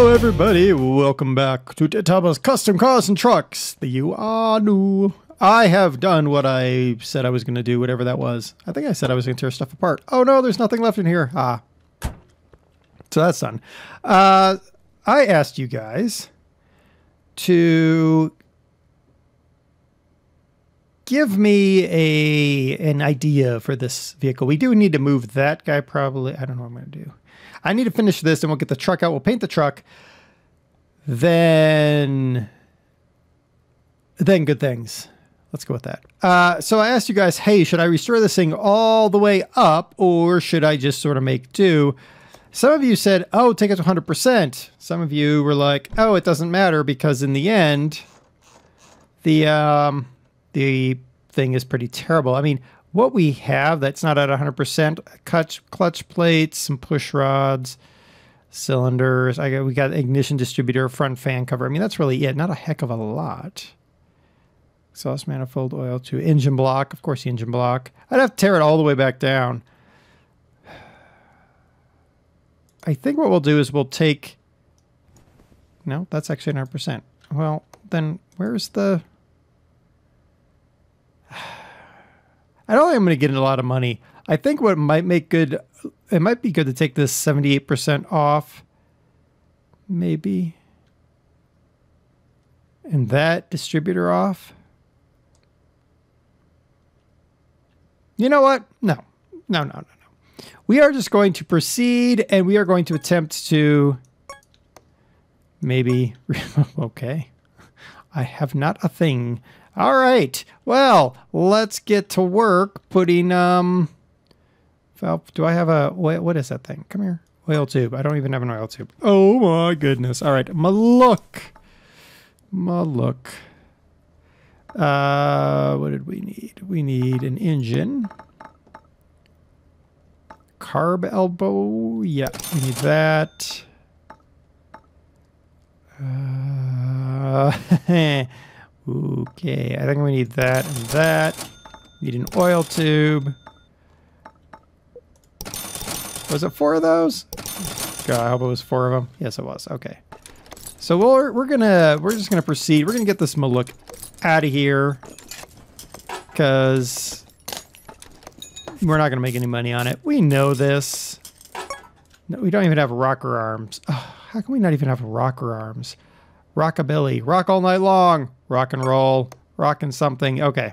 Hello everybody, welcome back to DerTebbers Custom Cars and Trucks. You are new. I have done what I said I was going to do, whatever that was. I think I said I was going to tear stuff apart. Oh no, there's nothing left in here. So that's done. I asked you guys to give me an idea for this vehicle. We do need to move that guy probably. I don't know what I'm going to do. I need to finish this, and we'll get the truck out. We'll paint the truck. Then good things. Let's go with that. So I asked you guys, hey, should I restore this thing all the way up, or should I just sort of make do? Some of you said, oh, take it to 100%. Some of you were like, oh, it doesn't matter because in the end, the thing is pretty terrible. I mean, what we have that's not at 100%, clutch plates, some push rods, cylinders. We got ignition distributor, front fan cover. I mean, that's really it. Not a heck of a lot. Exhaust manifold, oil tube, engine block. Of course, the engine block. I'd have to tear it all the way back down. I think what we'll do is we'll take... No, that's actually 100%. Well, then where's the... I don't think I'm going to get a lot of money. I think what might make good, it might be good to take this 78% off, maybe, and that distributor off. You know what? No. We are just going to proceed, and we are going to attempt to maybe, okay, I have not a thing. All right, well, let's get to work putting, do I have a, what is that thing? Come here. Oil tube. I don't even have an oil tube. Oh my goodness. All right, Maluk. What did we need? We need an engine. Carb elbow. Yeah, we need that. Okay, I think we need that and that. Need an oil tube. Was it 4 of those? God, I hope it was 4 of them. Yes, it was. Okay. So we're just gonna proceed. We're gonna get this Maluk out of here because we're not gonna make any money on it. We know this. No, we don't even have rocker arms. Oh, how can we not even have rocker arms? Rockabilly, rock all night long, rock and roll, rockin' something. Okay.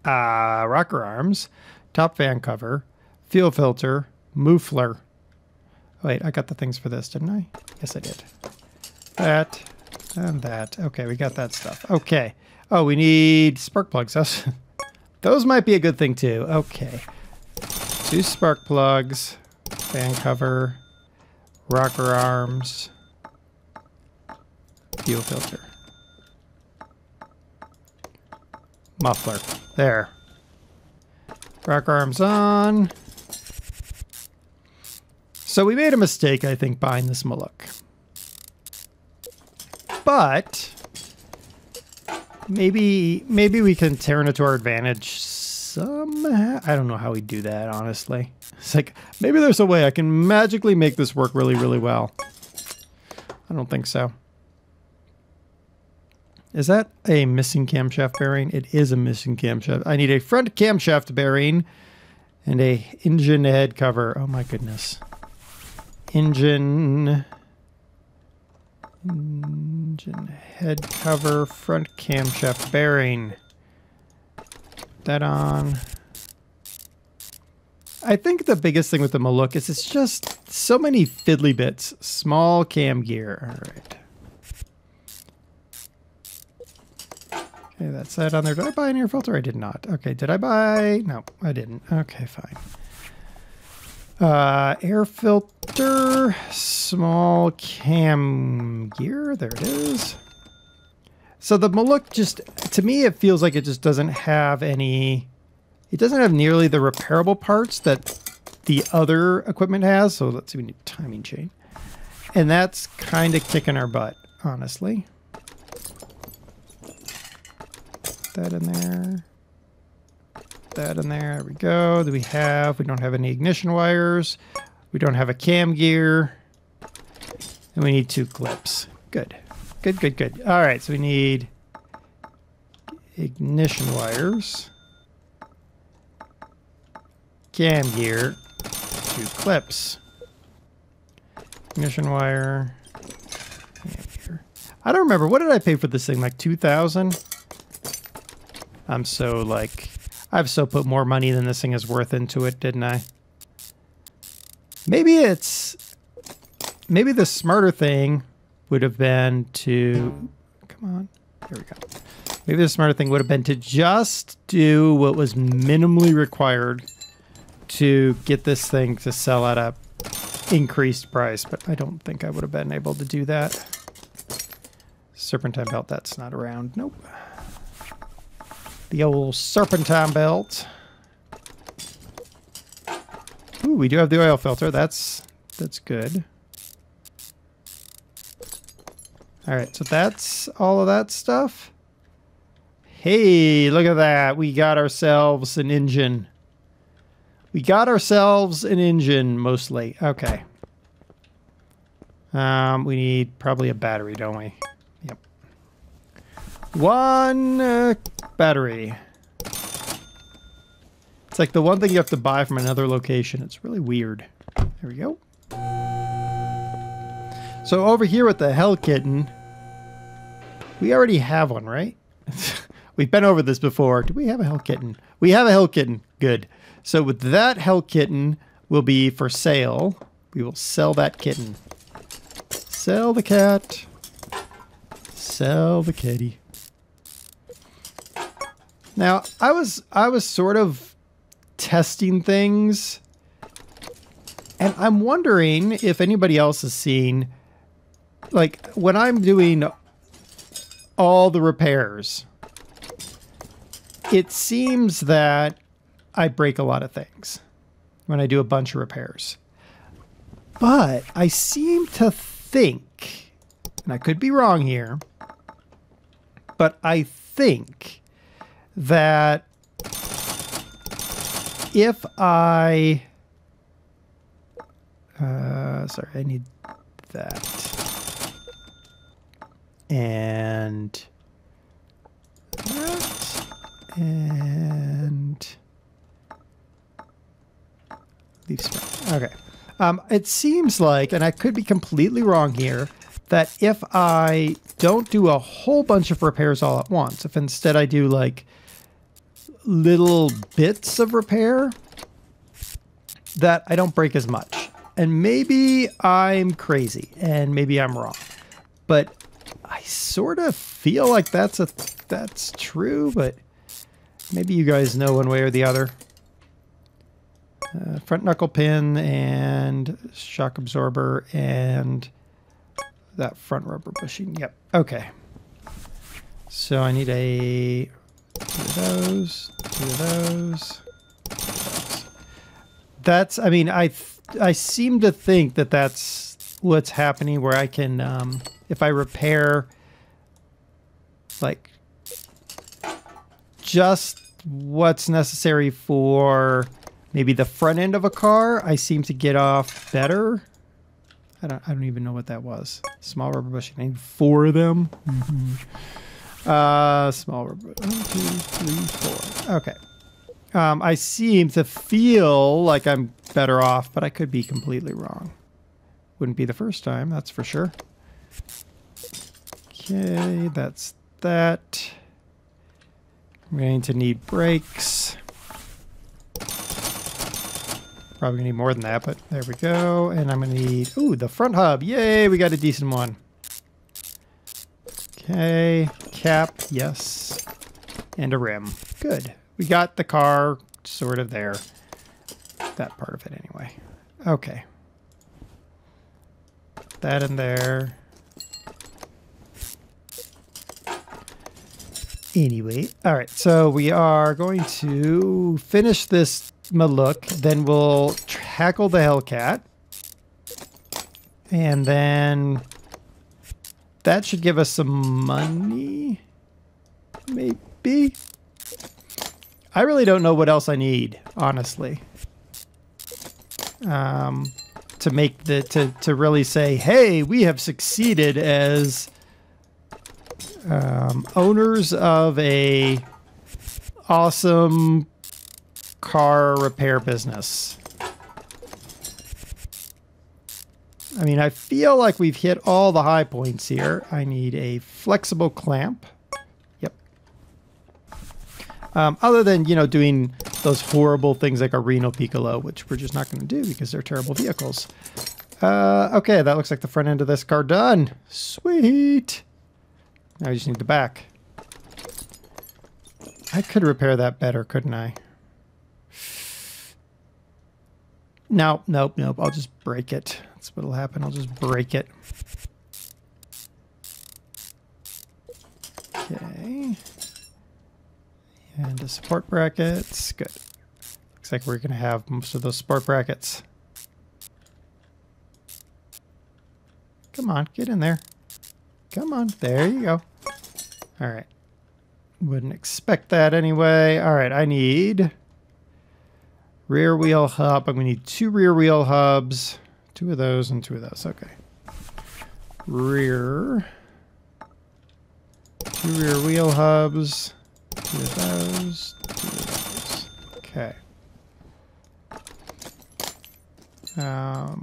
Rocker arms, top fan cover, fuel filter, muffler. Wait, I got the things for this, didn't I? Yes, I did. That and that. Okay, we got that stuff. Okay. Oh, we need spark plugs. Those might be a good thing too. Okay. 2 spark plugs, fan cover, rocker arms, fuel filter. Muffler. There. Rocker arms on. So we made a mistake, I think, buying this Maluk. But maybe we can turn it to our advantage somehow. I don't know how we do that, honestly. It's like, maybe there's a way I can magically make this work really, really well. I don't think so. Is that a missing camshaft bearing? It is a missing camshaft. I need a front camshaft bearing and a engine head cover. Oh my goodness. Engine head cover, front camshaft bearing. That on. I think the biggest thing with the Maluk is it's just so many fiddly bits. Small cam gear. All right. Okay, that's that on there. Did I buy an air filter? I did not. Okay, did I buy? No, I didn't. Okay, fine. Air filter, small cam gear. There it is. So the Maluk just, to me, it feels like it just doesn't have any, it doesn't have nearly the repairable parts that the other equipment has. So let's see, we need a timing chain. And that's kind of kicking our butt, honestly. That in there. That in there. There we go. We don't have any ignition wires. We don't have a cam gear. And we need 2 clips. Good. Good, good, good. All right, so we need ignition wires, cam gear, 2 clips. Ignition wire, cam gear. I don't remember. What did I pay for this thing? Like 2,000? I'm so like, I've so put more money than this thing is worth into it, didn't I? Maybe the smarter thing would have been to, come on, here we go. Maybe the smarter thing would have been to just do what was minimally required to get this thing to sell at a increased price, but I don't think I would have been able to do that. Serpentine belt, that's not around. Nope. The old serpentine belt. Ooh, we do have the oil filter. That's good. All right, so that's all of that stuff. Hey, look at that. We got ourselves an engine. We got ourselves an engine, mostly. Okay. We need probably a battery, don't we? Yep. 1 battery. It's like the one thing you have to buy from another location. It's really weird. There we go. So over here with the Hell Kitten, we already have one, right? We've been over this before. Do we have a Hell Kitten? We have a Hell Kitten. Good. So with that Hell Kitten will be for sale. We will sell that kitten. Sell the cat. Sell the kitty. Now, I was sort of testing things, and I'm wondering if anybody else has seen, like, when I'm doing all the repairs, it seems that I break a lot of things when I do a bunch of repairs. But I seem to think, and I could be wrong here, but I think that if I... sorry, I need that. And that. And... leave space. Okay. It seems like, and I could be completely wrong here, that if I don't do a whole bunch of repairs all at once, if instead I do like little bits of repair, that I don't break as much. And maybe I'm crazy and maybe I'm wrong, but I sort of feel like that's true, but maybe you guys know one way or the other. Front knuckle pin and shock absorber and that front rubber bushing. Yep. Okay. So I need a 2 of those, 2 of those. That's, I mean, I seem to think that that's what's happening, where I can, if I repair like just what's necessary for maybe the front end of a car, I seem to get off better. I don't even know what that was. Small rubber bushing. I need 4 of them. Small rubber. 1, 2, 3, 4. Okay. I seem to feel like I'm better off, but I could be completely wrong. Wouldn't be the first time, that's for sure. Okay, that's that. I'm going to need brakes. Probably gonna need more than that, but there we go. And I'm gonna need, ooh, the front hub. Yay, we got a decent one. Okay, cap, yes. And a rim. Good. We got the car sort of there. That part of it anyway. Okay. That in there. Anyway, all right, so we are going to finish this look, then we'll tackle the Hellcat, and then that should give us some money, maybe. I really don't know what else I need, honestly, to to make the to really say, hey, we have succeeded as owners of a awesome car repair business. I mean, I feel like we've hit all the high points here. I need a flexible clamp. Yep. Other than, you know, doing those horrible things like a Reno Piccolo, which we're just not going to do because they're terrible vehicles. Okay, that looks like the front end of this car done. Sweet. Now we just need the back. I could repair that better, couldn't I? No, nope. I'll just break it. That's what'll happen. I'll just break it. Okay. And the support brackets. Good. Looks like we're going to have most of those support brackets. Come on, get in there. Come on. There you go. All right. Wouldn't expect that anyway. All right, I need rear wheel hub. I'm going to need 2 rear wheel hubs. 2 of those and 2 of those. Okay. Rear. 2 rear wheel hubs. 2 of those. 2 of those. Okay.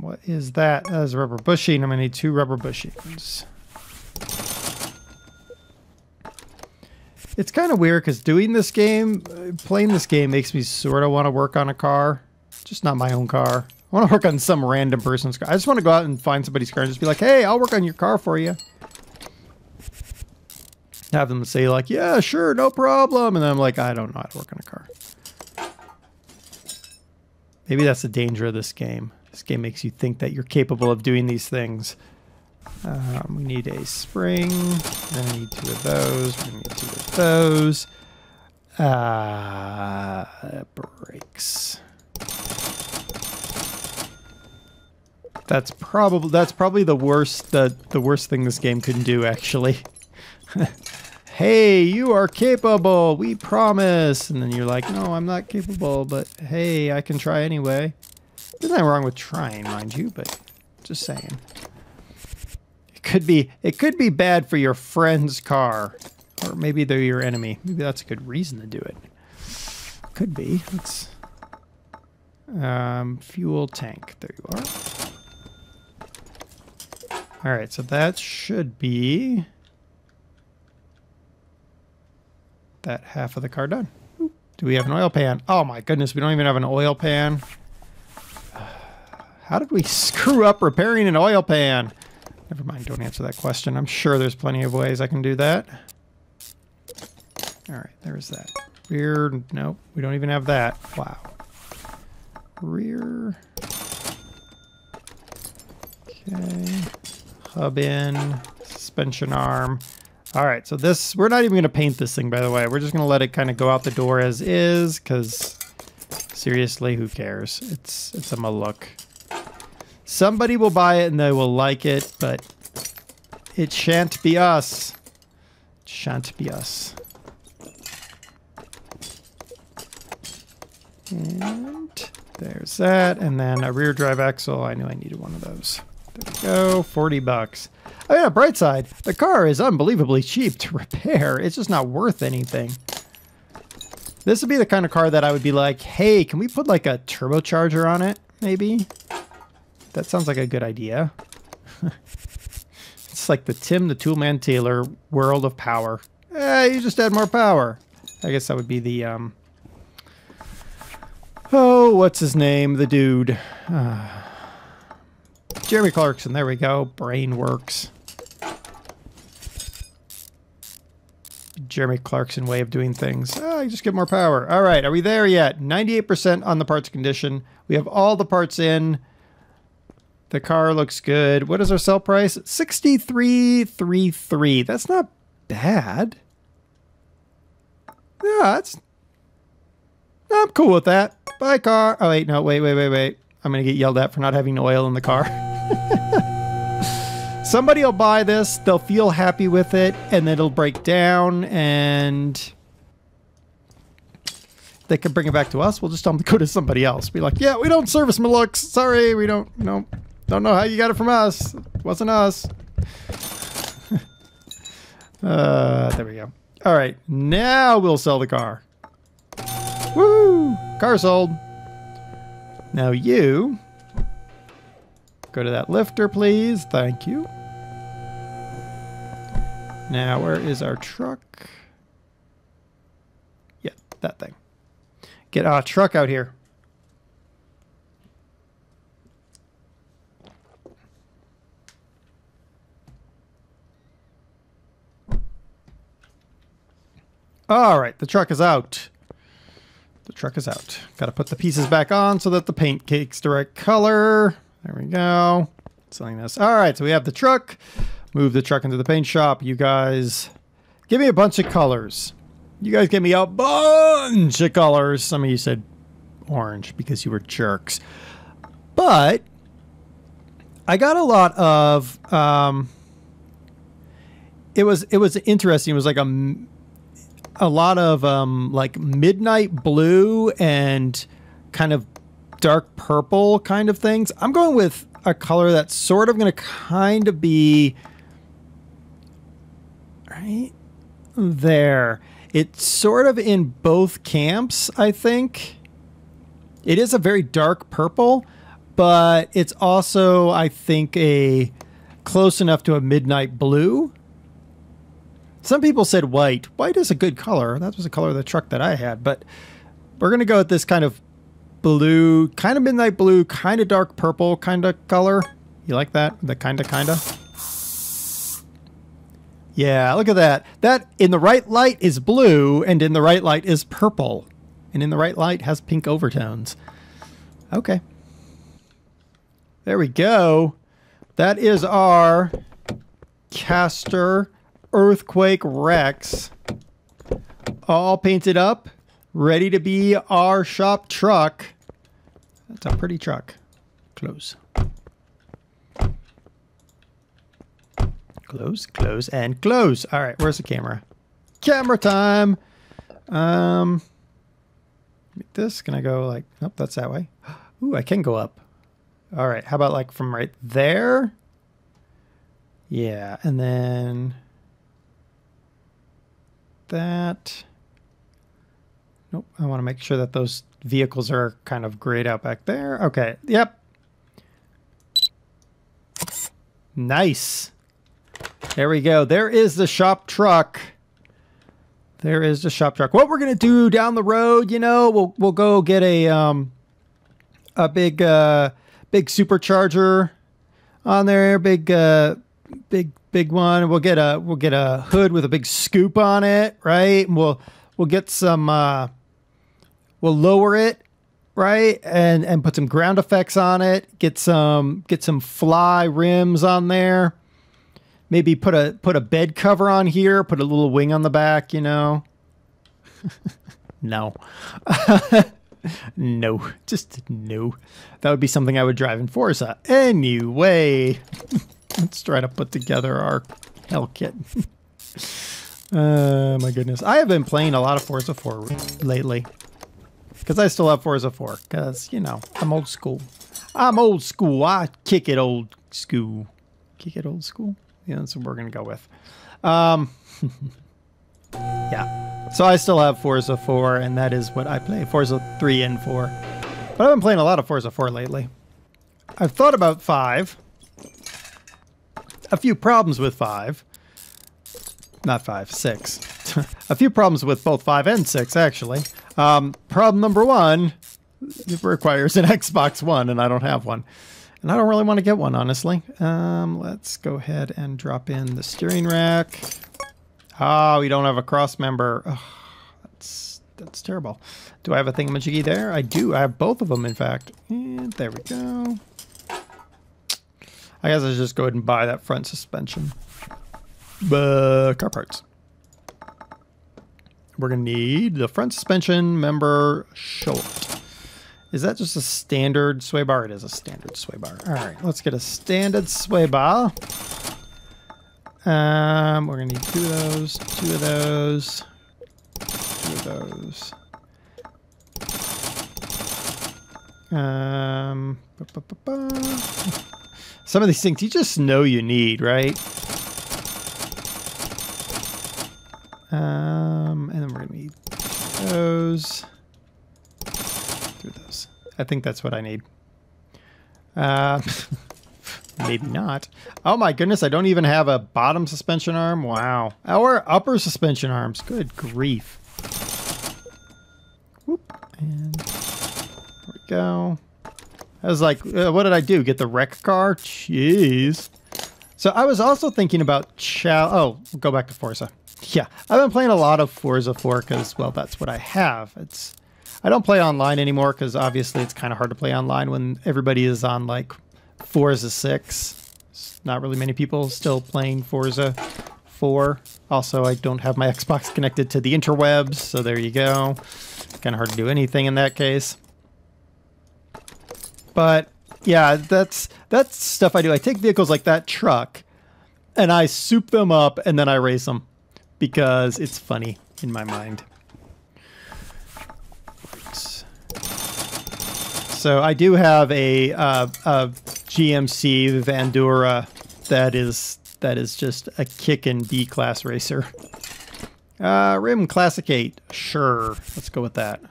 What is that? That is rubber bushing. I'm going to need 2 rubber bushings. It's kind of weird because doing this game, playing this game makes me sort of want to work on a car. Just not my own car. I want to work on some random person's car. I just want to go out and find somebody's car and just be like, hey, I'll work on your car for you. Have them say like, yeah, sure, no problem. And then I'm like, I don't know how to work on a car. Maybe that's the danger of this game. This game makes you think that you're capable of doing these things. We need a spring. Then I need 2 of those. We need 2 of those. Brakes. That's probably the worst thing this game could do, actually. Hey, you are capable. We promise. And then you're like, no, I'm not capable, but hey, I can try anyway. There's nothing wrong with trying, mind you, but just saying. It could be bad for your friend's car, or maybe they're your enemy. Maybe that's a good reason to do it. Could be. Let's fuel tank. There you are. All right, so that should be that half of the car done. Do we have an oil pan? Oh my goodness, we don't even have an oil pan. How did we screw up repairing an oil pan? Never mind, don't answer that question. I'm sure there's plenty of ways I can do that. All right, there's that. Rear, nope, we don't even have that. Wow. Rear. Okay. Hub in, suspension arm. All right, so this, we're not even going to paint this thing, by the way. We're just going to let it kind of go out the door as is, because seriously, who cares? It's a look. Somebody will buy it and they will like it, but it shan't be us. It shan't be us. And there's that, and then a rear drive axle. I knew I needed one of those. There we go, $40. Oh yeah, bright side, the car is unbelievably cheap to repair. It's just not worth anything. This would be the kind of car that I would be like, hey, can we put like a turbocharger on it, maybe? That sounds like a good idea. It's like the Tim the Toolman Taylor world of power. You just add more power. I guess that would be the, oh, what's his name? The dude. Jeremy Clarkson, there we go. Brain works. Jeremy Clarkson way of doing things. You just get more power. All right, are we there yet? 98% on the parts condition. We have all the parts in. The car looks good. What is our sell price? $63.33. That's not bad. Yeah, I'm cool with that. Bye, car. Oh, wait, no, wait. I'm going to get yelled at for not having oil in the car. Somebody will buy this, they'll feel happy with it, and then it'll break down, and they can bring it back to us. We'll just tell them to go to somebody else. Be like, yeah, we don't service Malux. Sorry, we don't, no. Don't know how you got it from us. It wasn't us. There we go. All right, now we'll sell the car. Woo! Car sold. Now you go to that lifter, please. Thank you. Now, where is our truck? Yeah, that thing. Get our truck out here. All right, the truck is out. The truck is out. Got to put the pieces back on so that the paint cake's the right color. There we go. Selling this. All right, so we have the truck. Move the truck into the paint shop. You guys give me a bunch of colors. You guys give me a bunch of colors. Some of you said orange because you were jerks. But I got a lot of it was interesting. It was like a lot of like midnight blue and kind of dark purple kind of things. I'm going with a color that's sort of going to kind of be right there. It's sort of in both camps, I think. It is a very dark purple, but it's also, I think, a close enough to a midnight blue. Some people said white. White is a good color. That was the color of the truck that I had, but we're going to go with this kind of blue, kind of midnight blue, kind of dark purple kind of color. You like that? The kind of? Yeah, look at that. That in the right light is blue, and in the right light is purple. And in the right light has pink overtones. Okay. There we go. That is our Caster Earthquake Rex, all painted up, ready to be our shop truck. That's a pretty truck. Close. Close, close, and close. All right, where's the camera? Camera time. This, can I go like, nope, that's that way. Ooh, I can go up. All right, how about like from right there? Yeah, and then that. Nope, I want to make sure that those vehicles are kind of grayed out back there. Okay, yep. Nice. There we go. There is the shop truck. There is the shop truck. What we're going to do down the road, you know, we'll go get a big supercharger on there, big one. We'll get a hood with a big scoop on it, right? And we'll get some we'll lower it, right? And put some ground effects on it. Get some fly rims on there. Maybe put a bed cover on here, put a little wing on the back, you know. No. No, just no. That would be something I would drive in Forza. Anyway, let's try to put together our hell kit. My goodness. I have been playing a lot of Forza 4 lately. Because I still have Forza 4. Because, you know, I'm old school. I'm old school. I kick it old school. Kick it old school? Yeah, that's what we're going to go with. Yeah. So I still have Forza 4, and that is what I play. Forza 3 and 4. But I've been playing a lot of Forza 4 lately. I've thought about 5. A few problems with 5. Not 5, 6. A few problems with both 5 and 6, actually. Problem number 1, it requires an Xbox One, and I don't have one. And I don't really want to get one, honestly. Let's go ahead and drop in the steering rack. Oh, we don't have a cross member. Oh, that's terrible. Do I have a thingamajiggy there? I do. I have both of them, in fact. And there we go. I guess I'll just go ahead and buy that front suspension. Car parts. We're going to need the front suspension member short. Is that just a standard sway bar? It is a standard sway bar. All right, let's get a standard sway bar. We're going to need 2 of those, 2 of those, 2 of those. Some of these things you just know you need, right? And then we're gonna need those. Do those. I think that's what I need. Maybe not. Oh my goodness, I don't even have a bottom suspension arm. Wow. Or upper suspension arms. Good grief. Whoop. And there we go. I was like, what did I do? Get the wreck car? Jeez. So I was also thinking about go back to Forza. Yeah, I've been playing a lot of Forza 4 because, well, that's what I have. I don't play online anymore because obviously it's kind of hard to play online when everybody is on like Forza 6. There's not really many people still playing Forza 4. Also, I don't have my Xbox connected to the interwebs, so there you go. Kind of hard to do anything in that case. But yeah, that's stuff I do. I take vehicles like that truck and I soup them up and then I race them because it's funny in my mind. So I do have a GMC Vandura that is just a kickin' B-class racer. Rim Classic 8, sure, let's go with that.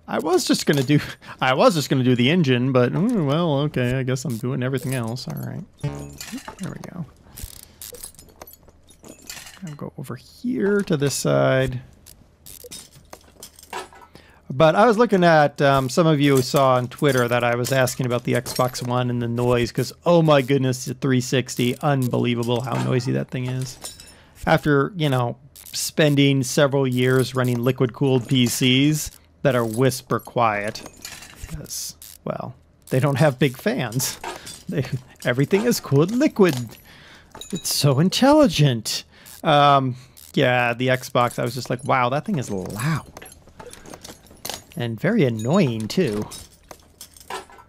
I was just gonna do the engine, but well, okay, I guess I'm doing everything else. All right, there we go. I'll go over here to this side. But I was looking at, some of you saw on Twitter that I was asking about the Xbox One and the noise, because oh my goodness, the 360, unbelievable how noisy that thing is. After, you know, spending several years running liquid-cooled PCs that are whisper quiet, because, well, they don't have big fans. Everything is cooled liquid. It's so intelligent. Yeah, the Xbox, I was just like, wow, that thing is loud. And very annoying, too.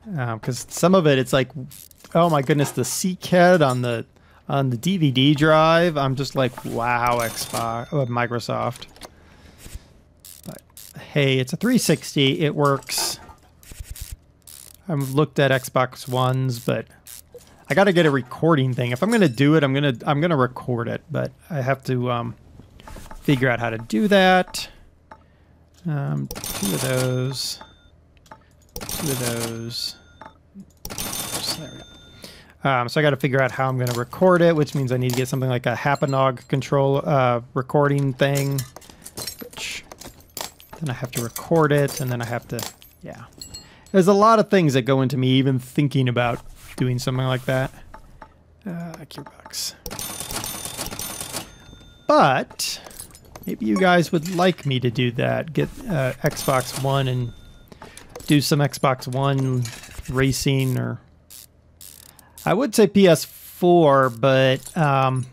Because some of it, it's like, oh my goodness, the CCAD on the DVD drive, I'm just like, wow, Microsoft. But hey, it's a 360, it works. I've looked at Xbox Ones, but I got to get a recording thing. If I'm gonna do it, I'm gonna record it, but I have to figure out how to do that. 2 of those. 2 of those. There we go. So I got to figure out how I'm going to record it, which means I need to get something like a Hapanog control recording thing. Which then I have to record it, and then I have to, yeah. There's a lot of things that go into me even thinking about doing something like that. Gearbox. But maybe you guys would like me to do that. Get Xbox One and do some Xbox One racing, or I would say PS4, but I'm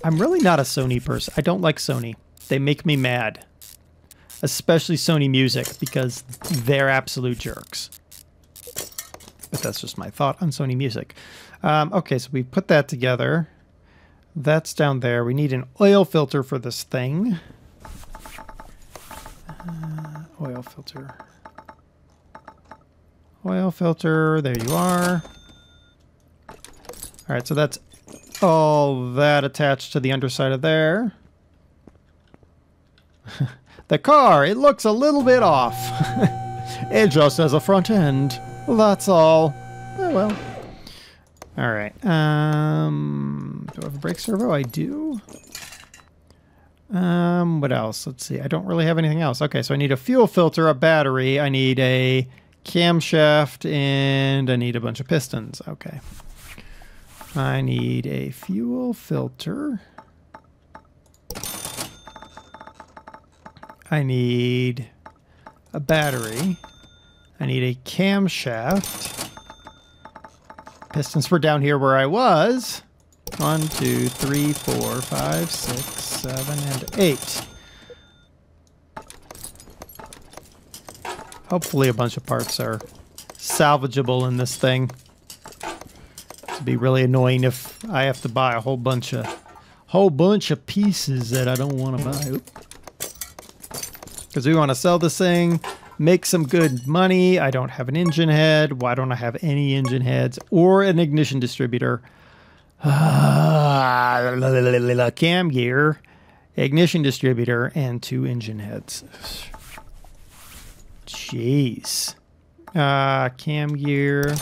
really not a Sony person. I don't like Sony. They make me mad. Especially Sony Music, because they're absolute jerks. But that's just my thought on Sony Music. Okay, so we put that together. That's down there. We need an oil filter for this thing. Oil filter. Oil filter. There you are. All right, so that's all that attached to the underside of there. The car, it looks a little bit off. It just has a front end. That's all. Oh, well. All right. Do I have a brake servo? I do. What else? Let's see. I don't really have anything else. Okay, so I need a fuel filter, a battery. I need a camshaft, and I need a bunch of pistons. Okay. I need a fuel filter. I need a battery. I need a camshaft. Pistons were down here where I was. 1, 2, 3, 4, 5, 6, 7, and 8. Hopefully a bunch of parts are salvageable in this thing. It'd be really annoying if I have to buy a whole bunch of pieces that I don't want to buy. Because we want to sell this thing. make some good money. I don't have an engine head. Why don't I have any engine heads or an ignition distributor? Cam gear, ignition distributor, and 2 engine heads. Jeez. Cam gear,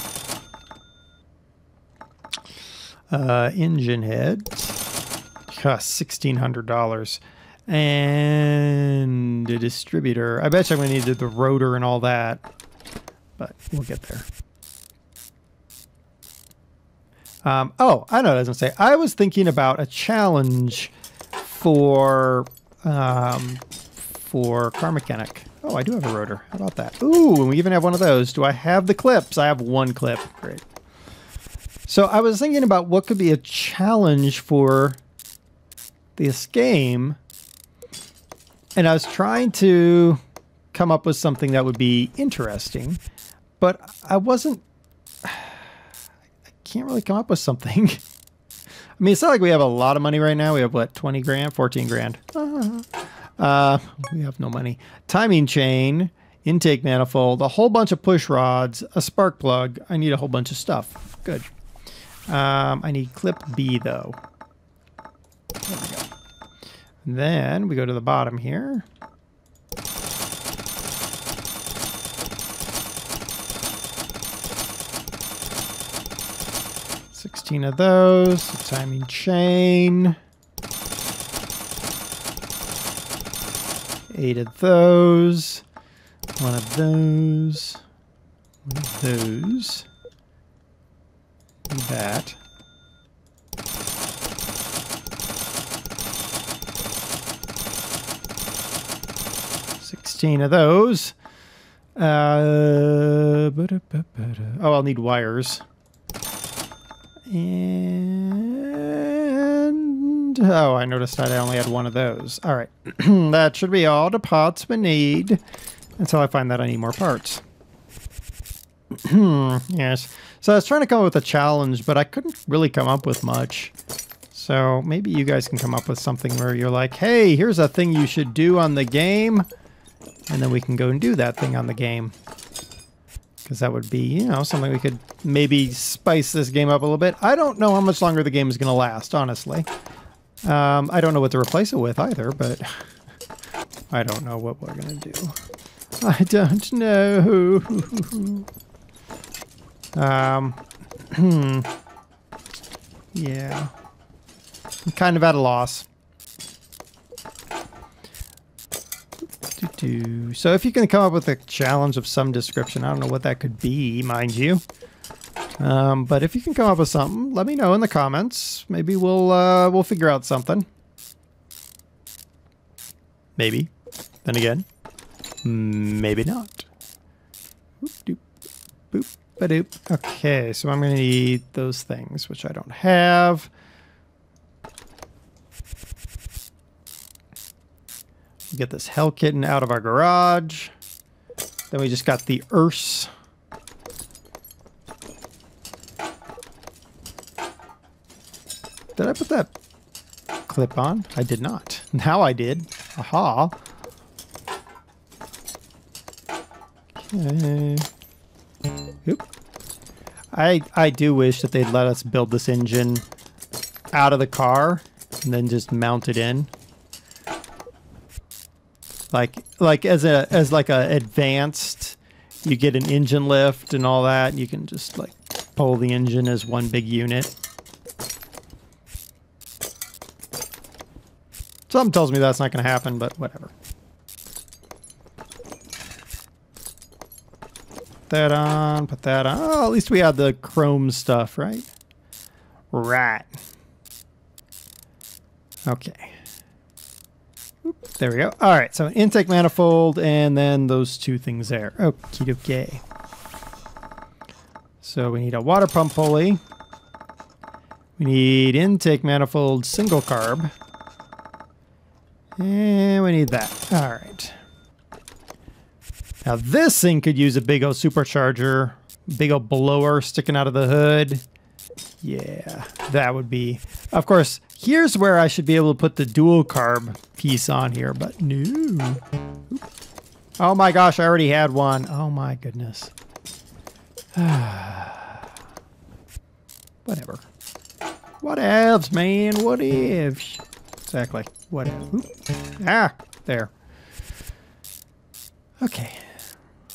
engine heads, cost $1,600, and a distributor. I bet you I'm going to need the rotor and all that, but we'll get there. Oh, I know what I was going to say. I was thinking about a challenge for Car Mechanic. Oh, I do have a rotor. How about that? Ooh, and we even have one of those. Do I have the clips? I have 1 clip. Great. So I was thinking about what could be a challenge for this game. And I was trying to come up with something that would be interesting. But I wasn't... I can't really come up with something. I mean, it's not like we have a lot of money right now. We have, what, 20 grand? 14 grand. We have no money. Timing chain, intake manifold, a whole bunch of push rods, a spark plug. I need a whole bunch of stuff. Good. I need clip B, though. There we go. And then we go to the bottom here. Of those, a timing chain, 8 of those, 1 of those, 1 of those, and that. Of those. Oh, I'll need wires. And oh, I noticed that I only had 1 of those. All right, that should be all the parts we need until I find that I need more parts. Yes. So I was trying to come up with a challenge, but I couldn't really come up with much. So maybe you guys can come up with something where you're like, hey, here's a thing you should do on the game. And then we can go and do that thing on the game. Because that would be, you know, something we could maybe spice this game up a little bit. I don't know how much longer the game is going to last, honestly. I don't know what to replace it with either, but I don't know what we're going to do. I don't know. Yeah. I'm kind of at a loss. So if you can come up with a challenge of some description, I don't know what that could be, mind you. But if you can come up with something, let me know in the comments. Maybe we'll figure out something. Maybe. Then again, maybe not. Boop, doop, boop, ba-doop. Okay, so I'm going to need those things, which I don't have. Get this hell kitten out of our garage. Then we just got the Urs. Did I put that clip on? I did not. Now I did. Aha. Okay. Oop. I do wish that they'd let us build this engine out of the car and then just mount it in. Like as a advanced, you get an engine lift and all that, and you can just like pull the engine as one big unit. Something tells me that's not going to happen, but whatever. Put that on, put that on. Oh, at least we had the chrome stuff, right? Right. Okay. There we go. All right, so intake manifold and then those 2 things there. Okie dokie. So we need a water pump pulley. We need intake manifold single carb. And we need that. All right. Now this thing could use a big old supercharger, big old blower sticking out of the hood. Yeah, that would be... Of course, here's where I should be able to put the dual carb piece on here, but no. Oop. Oh my gosh, I already had one. Oh my goodness. Whatever. Whatevs, man. Whatevs. Exactly. Whatever. Oop. Ah, there. Okay.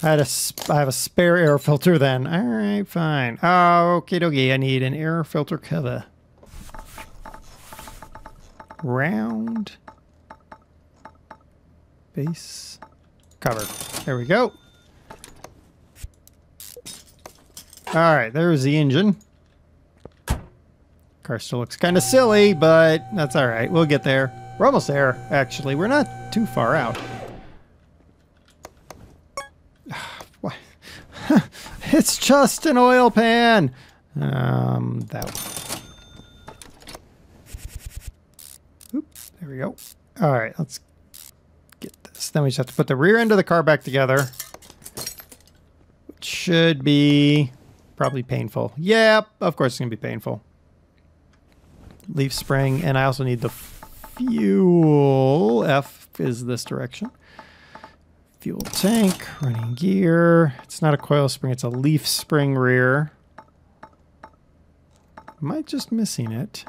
I have a spare air filter then. All right, fine. Okay, dokie. I need an air filter cover. Round. Base. Cover. There we go. All right, there's the engine. Car still looks kind of silly, but that's all right. We'll get there. We're almost there, actually. We're not too far out. What? It's just an oil pan. That one. Oop, there we go. All right, let's get this. Then we just have to put the rear end of the car back together. Which should be probably painful. Yep, of course it's going to be painful. Leaf spring, and I also need the fuel. F is this direction. Fuel tank, running gear. It's not a coil spring, it's a leaf spring rear. Am I just missing it?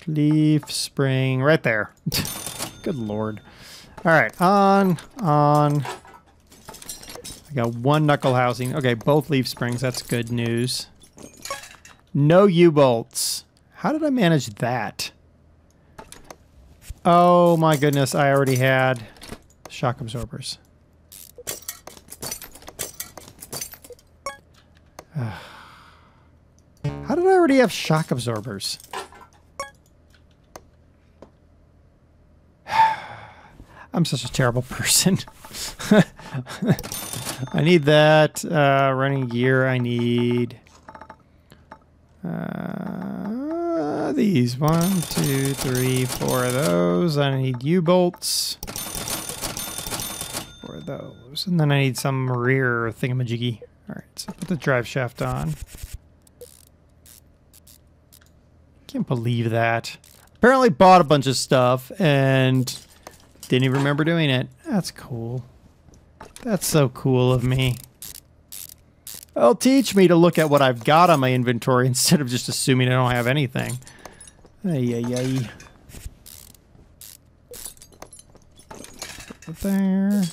Leaf spring, right there. Good Lord. All right, on. I got one knuckle housing. Okay, both leaf springs. That's good news. No U-bolts. How did I manage that? Oh my goodness, I already had shock absorbers. How did I already have shock absorbers? I'm such a terrible person. I need that running gear. I need these 1, 2, 3, 4 of those. I need U-bolts for those, and then I need some rear thingamajiggy. All right, so put the drive shaft on. Can't believe that. Apparently bought a bunch of stuff and didn't even remember doing it. That's cool. That's so cool of me. It'll teach me to look at what I've got on my inventory instead of just assuming I don't have anything. Ay, ay, ay. Put it there.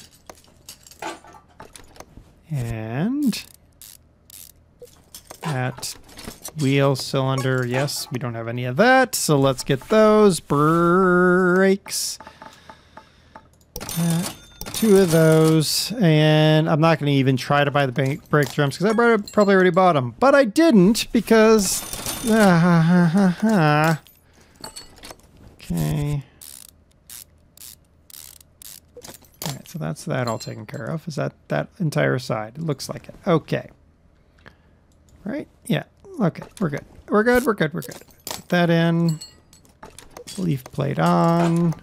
And that wheel cylinder. Yes, we don't have any of that. So let's get those. Brakes. 2 of those, and I'm not going to even try to buy the brake drums because I probably already bought them, but I didn't because okay. All right, so that's that all taken care of. Is that entire side? It looks like it. Okay. Right? Yeah. Okay. We're good. We're good. We're good. We're good. Put that in. Leaf plate on.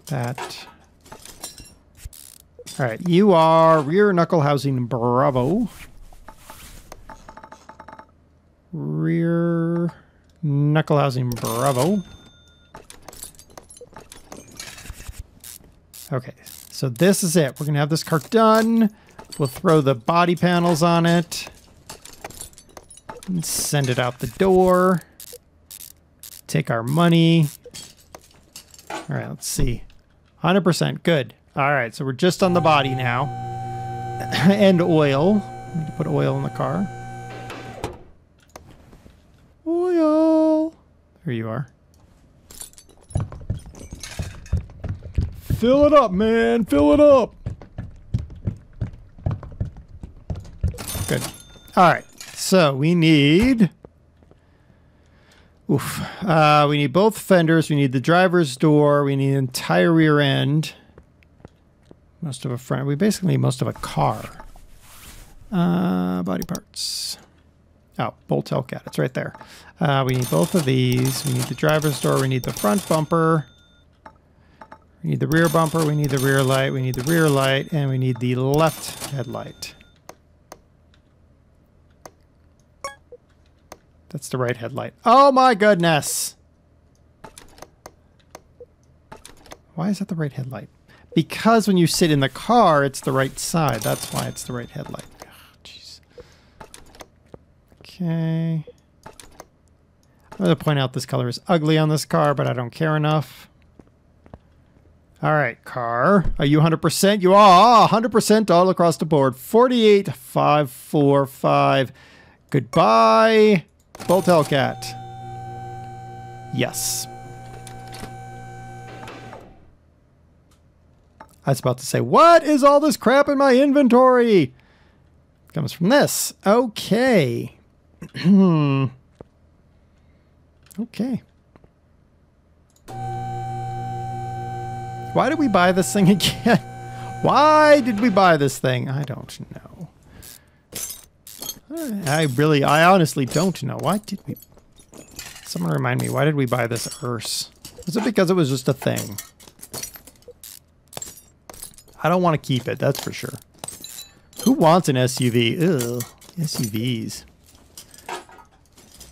That. All right, you are rear knuckle housing, bravo. Rear knuckle housing, bravo. Okay, so this is it. We're gonna have this car done. We'll throw the body panels on it and send it out the door. Take our money. All right, let's see. 100%, good. All right, so we're just on the body now. And oil. We need to put oil in the car. Oil. There you are. Fill it up, man. Fill it up. Good. All right, so we need... Oof. We need both fenders. We need the driver's door. We need the entire rear end. Most of a front. We basically need most of a car. Body parts. Oh, bolt Hellcat. It's right there. We need both of these. We need the driver's door. We need the front bumper. We need the rear bumper. We need the rear light. We need the rear light. And we need the left headlight. That's the right headlight. Oh my goodness! Why is that the right headlight? Because when you sit in the car, it's the right side. That's why it's the right headlight. Jeez. Okay. I'm going to point out this color is ugly on this car, but I don't care enough. All right, car. Are you 100%? You are 100% all across the board. 48,545. Goodbye, Bolt Hellcat. Yes. I was about to say, what is all this crap in my inventory? It comes from this. Okay. Okay. Why did we buy this thing again? Why did we buy this thing? I don't know. I honestly don't know. Why did we... Someone remind me, why did we buy this Urse? Was it because it was just a thing? I don't want to keep it, that's for sure. Who wants an SUV? Ugh, SUVs.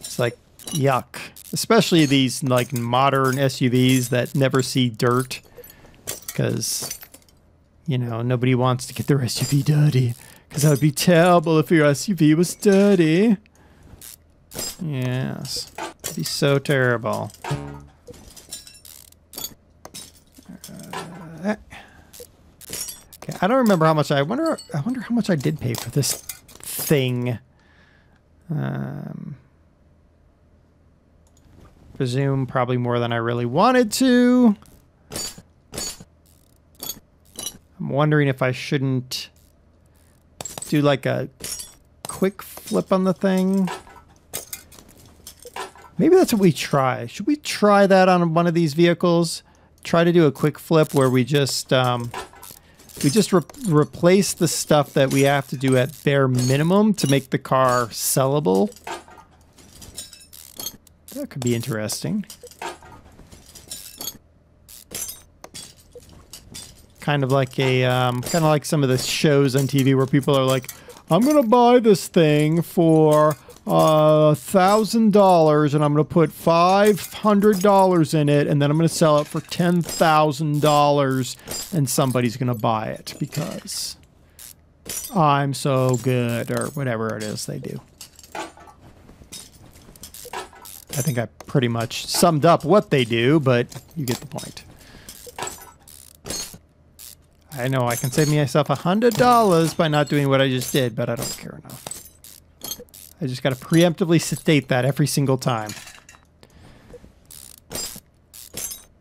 It's like, yuck. Especially these like modern SUVs that never see dirt. Because, you know, nobody wants to get their SUV dirty. Because that would be terrible if your SUV was dirty. Yes. It'd be so terrible. Okay, I don't remember how much I wonder how much I did pay for this thing. Presume probably more than I really wanted to. I'm wondering if I shouldn't do like a quick flip on the thing. Maybe that's what we try. Should we try that on one of these vehicles? Try to do a quick flip where we just replace the stuff that we have to do at bare minimum to make the car sellable. That could be interesting. Kind of like a, kind of like some of the shows on TV where people are like, I'm gonna buy this thing for $1,000 and I'm gonna put $500 in it and then I'm gonna sell it for $10,000 and somebody's gonna buy it because I'm so good or whatever it is they do. I think I pretty much summed up what they do, but you get the point. I know I can save myself $100 by not doing what I just did, but I don't care enough. I just got to preemptively state that every single time.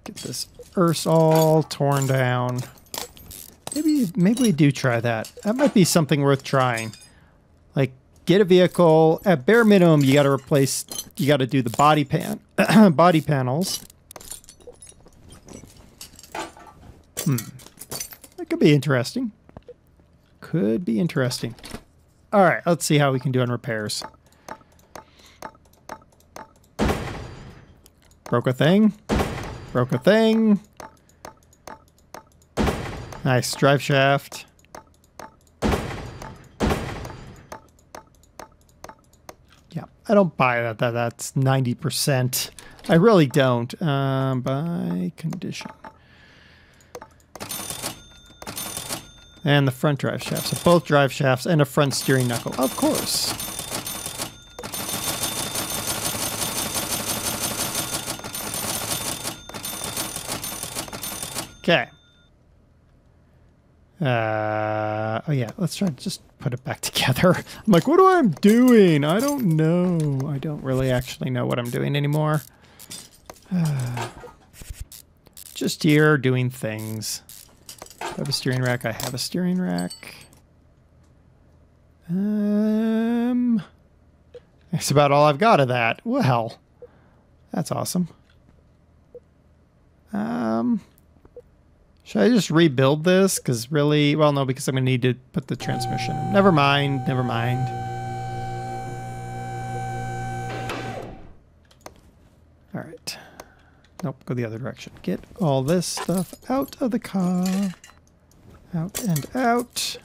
Get this Urse all torn down. Maybe we do try that. That might be something worth trying. Like, get a vehicle at bare minimum. You got to replace. You got to do the body panels. That could be interesting. Could be interesting. All right, let's see how we can do on repairs. Broke a thing. Broke a thing. Nice drive shaft. Yeah, I don't buy that. That's 90%. I really don't. By condition. And the front drive shaft. So both drive shafts and a front steering knuckle. Of course. Okay. Oh yeah, let's try to just put it back together. I'm like, what am I doing? I don't know. I don't really actually know what I'm doing anymore. Just here doing things. I have a steering rack. I have a steering rack. That's about all I've got of that. Well, that's awesome. Should I just rebuild this? Because really, well, no, because I'm going to need to put the transmission in. Never mind. Never mind. All right. Nope, go the other direction. Get all this stuff out of the car. Out and out.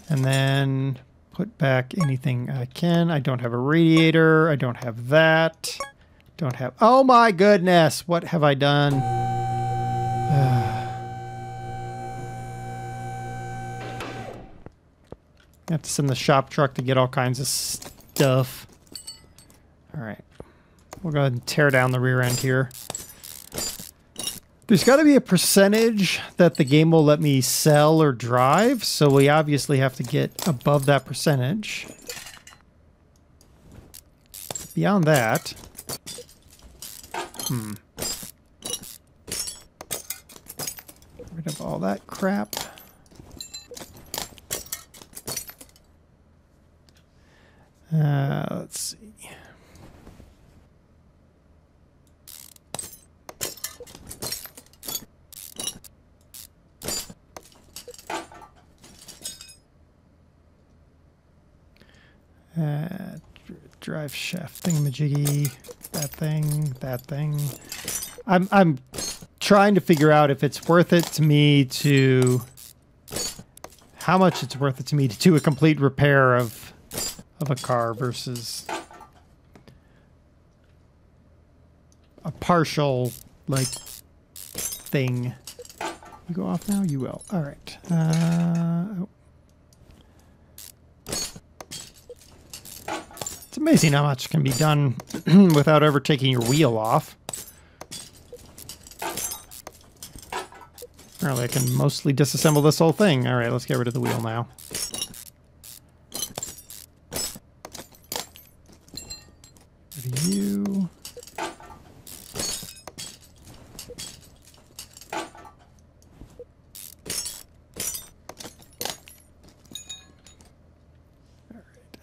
And then put back anything I can. I don't have a radiator. I don't have that. Don't have... Oh my goodness! What have I done? I have to send the shop truck to get all kinds of stuff. All right. We'll go ahead and tear down the rear end here. There's got to be a percentage that the game will let me sell or drive, so we obviously have to get above that percentage. Beyond that... Get rid of all that crap. Let's see. Drive shaft thingamajiggy, that thing. I'm trying to figure out if it's worth it to me to... How much it's worth it to me to do a complete repair of a car versus a partial, like, thing. You go off now? You will. All right. Oh. It's amazing how much can be done without ever taking your wheel off. Apparently I can mostly disassemble this whole thing. All right, let's get rid of the wheel now. You.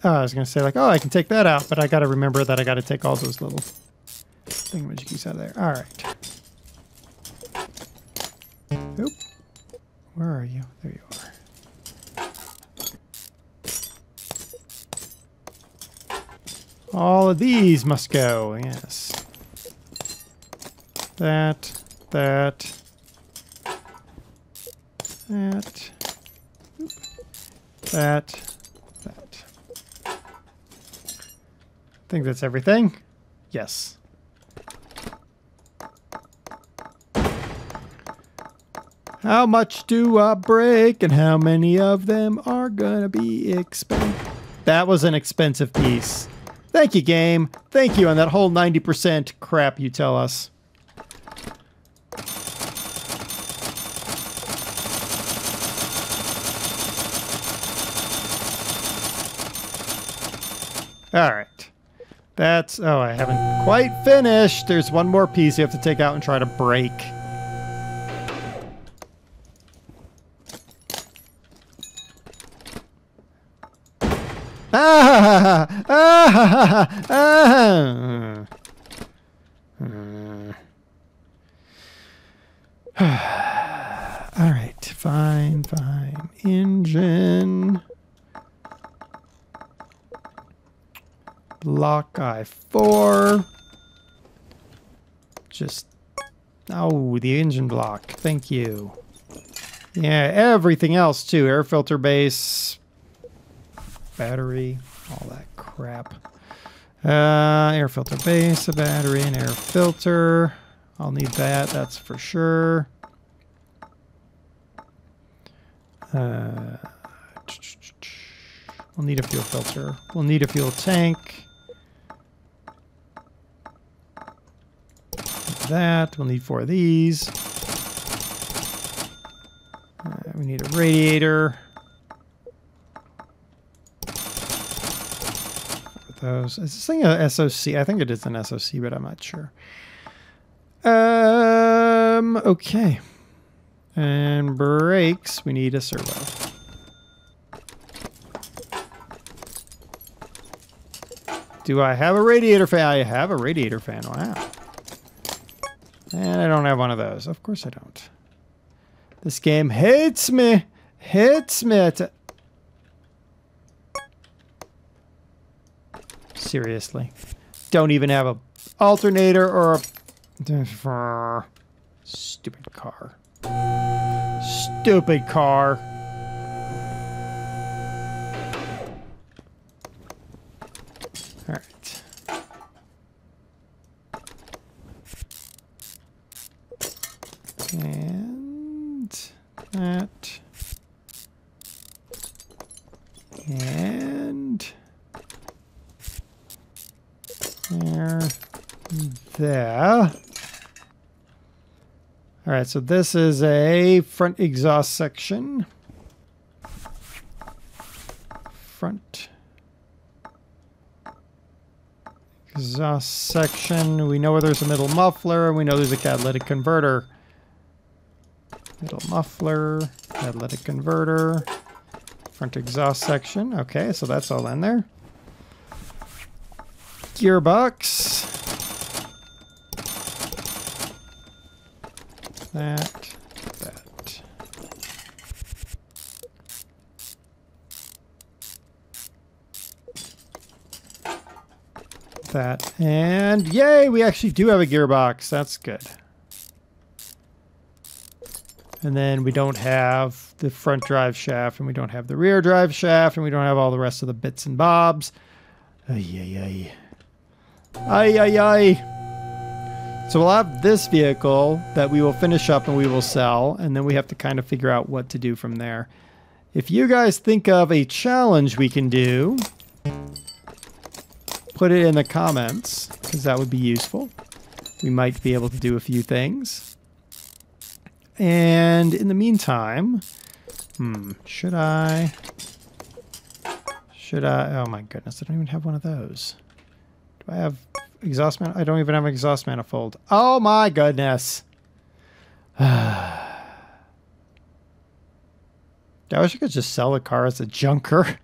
Oh, I was going to say, like, oh, I can take that out, but I got to remember that I got to take all those little thingamajiggies out of there. All right. Oop. Where are you? There you are. All of these must go, yes. That. Oop. That. I think that's everything. Yes. How much do I break and how many of them are gonna be expensive? That was an expensive piece. Thank you, game. Thank you on that whole 90% crap you tell us. All right. That's... Oh, I haven't quite finished. There's one more piece you have to take out and try to break. All right. Fine. Engine. Block I4. Just... Oh, the engine block. Thank you. Yeah, everything else too. Air filter base. Battery. All that crap. Air filter base, a battery, and air filter. I'll need that. That's for sure. We'll need a fuel filter. We'll need a fuel tank. That. We'll need 4 of these. We need a radiator. Those. Is this thing a SOC? I think it is an SOC, but I'm not sure. Okay. And brakes. We need a servo. Do I have a radiator fan? I have a radiator fan. Wow. And I don't have one of those. Of course I don't. This game hates me. Hates me. Seriously. Don't even have a alternator or a... Stupid car. Stupid car. All right. And that. And there. All right, so this is a front exhaust section. Front exhaust section. We know where there's a middle muffler, and we know there's a catalytic converter. Middle muffler, catalytic converter, front exhaust section. Okay, so that's all in there. Gearbox. That. That. And yay, we actually do have a gearbox. That's good. And then we don't have the front drive shaft, and we don't have the rear drive shaft, and we don't have all the rest of the bits and bobs. Ay, ay, ay. Ay, ay, ay. So we'll have this vehicle that we will finish up and we will sell, and then we have to kind of figure out what to do from there. If you guys think of a challenge we can do, put it in the comments, because that would be useful. We might be able to do a few things. And in the meantime, should I, oh my goodness, I don't even have one of those. Do I have exhaust manifold? I don't even have an exhaust manifold. Oh my goodness. I wish I could just sell the car as a junker.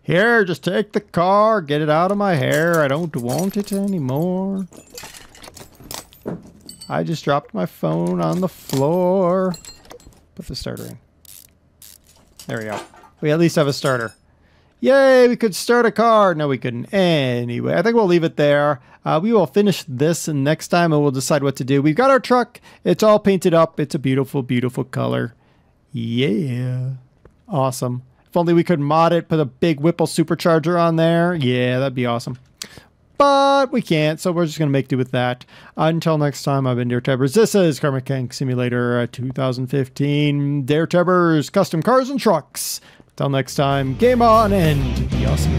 Here, just take the car, get it out of my hair. I don't want it anymore. I just dropped my phone on the floor. Put the starter in. There we go. We at least have a starter. Yay, we could start a car. No, we couldn't. Anyway, I think we'll leave it there. We will finish this and next time and we'll decide what to do. We've got our truck. It's all painted up. It's a beautiful, beautiful color. Yeah. Awesome. If only we could mod it, put a big Whipple supercharger on there. Yeah, that'd be awesome. But we can't, so we're just going to make do with that. Until next time, I've been DerTebbers. This is Car Mechanic Simulator 2015. DerTebbers, custom cars and trucks. Until next time, game on and be awesome.